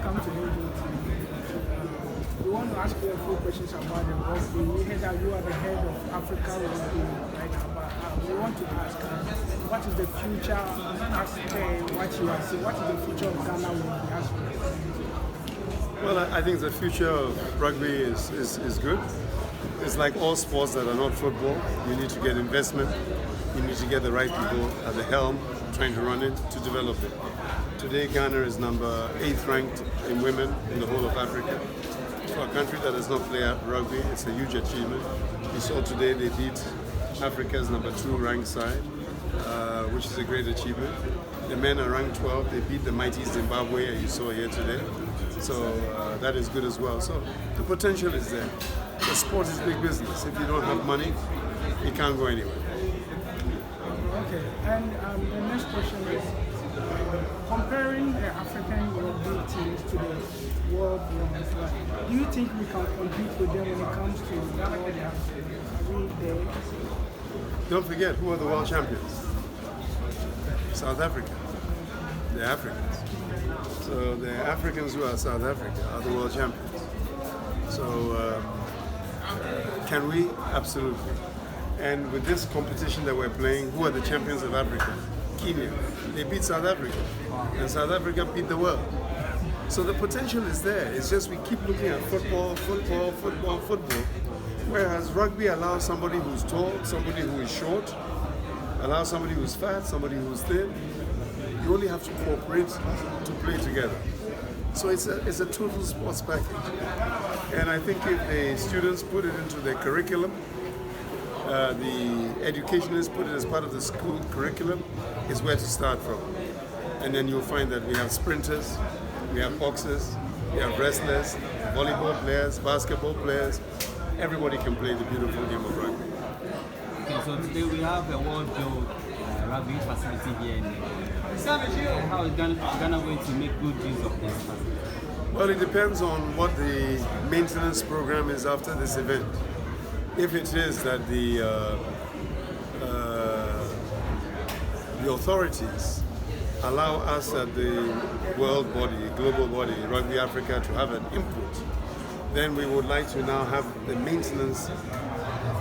welcome to Rugby. We want to ask you a few questions about the rugby. We heard that you are the head of Africa Rugby right now, but we want to ask what is the future after what you are seeing? What is the future of Ghana rugby as well? Well, I think the future of rugby is good. It's like all sports that are not football. You need to get investment. You need to get the right people at the helm trying to run it, to develop it. Today, Ghana is number 8th ranked in women in the whole of Africa. For a country that does not play rugby, it's a huge achievement. You saw today they beat Africa's number 2 ranked side, which is a great achievement. The men are ranked 12. They beat the mighty Zimbabwe, as you saw here today. So that is good as well. So the potential is there. The sport is big business. If you don't have money, you can't go anywhere. Okay, and the next question is, comparing the African rugby teams to the world ones, do you think we can compete with them when it comes to world there? Don't forget, who are the world champions? South Africa. They're Africans. So the Africans who are South Africa are the world champions. So can we? Absolutely. And with this competition that we're playing, who are the champions of Africa? Kenya. They beat South Africa. And South Africa beat the world. So the potential is there. It's just we keep looking at football. Whereas rugby allows somebody who's tall, somebody who is short, allows somebody who's fat, somebody who's thin. You only have to cooperate to play together. So it's a total sports package. And I think if the students put it into their curriculum, the educationists put it as part of the school curriculum, is where to start from. And then you'll find that we have sprinters, we have boxers, we have wrestlers, volleyball players, basketball players. Everybody can play the beautiful game of rugby. Okay, so today we have a world-built rugby facility here in how is Ghana going to make good use of this facility? Well, it depends on what the maintenance program is after this event. If it is that the authorities allow us at the world body, global body, Rugby Africa, to have an input, then we would like to now have the maintenance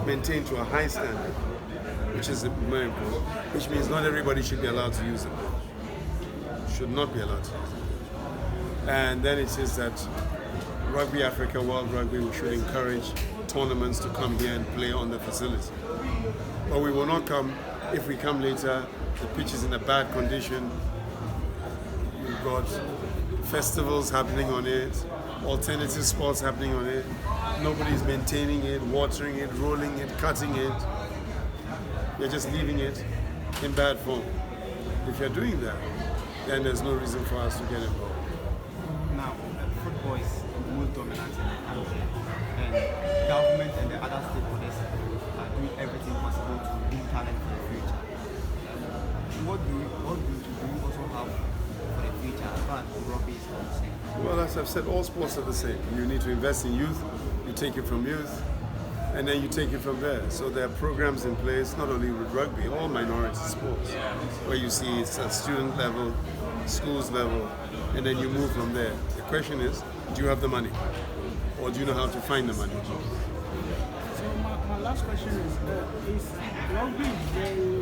maintained to a high standard, which is very important, which means not everybody should be allowed to use it. Should not be allowed to use it. And then it says that Rugby Africa, World Rugby, we should encourage tournaments to come here and play on the facility. But we will not come, if we come later, the pitch is in a bad condition. We've got festivals happening on it, alternative sports happening on it. Nobody's maintaining it, watering it, rolling it, cutting it. You're just leaving it in bad form. If you're doing that, then there's no reason for us to get involved. Now, football is most dominant in the country, and government and the other stakeholders are doing everything possible to bring talent for the future. What do you also have for the future as far as rugby is concerned? Well, as I've said, all sports are the same. You need to invest in youth, you take it from youth, and then you take it from there. So there are programs in place, not only with rugby, all minority sports, where you see it's at student level, schools level, and then you move from there. The question is, do you have the money? Or do you know how to find the money? So my last question is rugby very,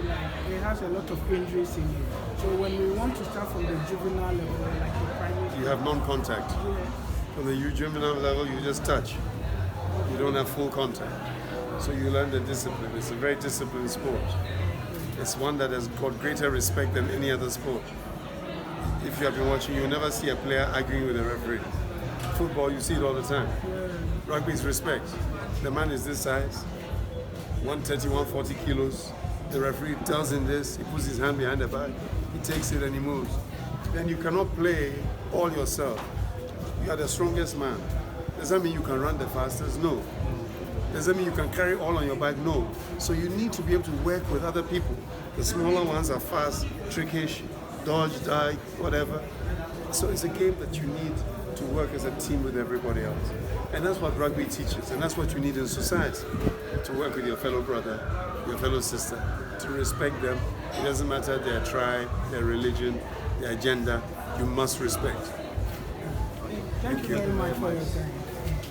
it has a lot of injuries in it. So when we want to start from the juvenile level, like the primary, you have non-contact. From the juvenile level, you just touch. You don't have full contact. So you learn the discipline. It's a very disciplined sport. It's one that has got greater respect than any other sport. If you have been watching, you'll never see a player arguing with a referee. Football, you see it all the time. Rugby is respect. The man is this size, 130, 140 kilos. The referee tells him this, he puts his hand behind the back, he takes it and he moves. Then you cannot play all yourself. You are the strongest man. Does that mean you can run the fastest? No. Does that mean you can carry all on your back? No. So you need to be able to work with other people. The smaller ones are fast, trickish, dodge, dive, whatever. So it's a game that you need to work as a team with everybody else. And that's what rugby teaches, and that's what you need in society, to work with your fellow brother, your fellow sister, to respect them. It doesn't matter their tribe, their religion, their gender, you must respect. Thank you very much for your time.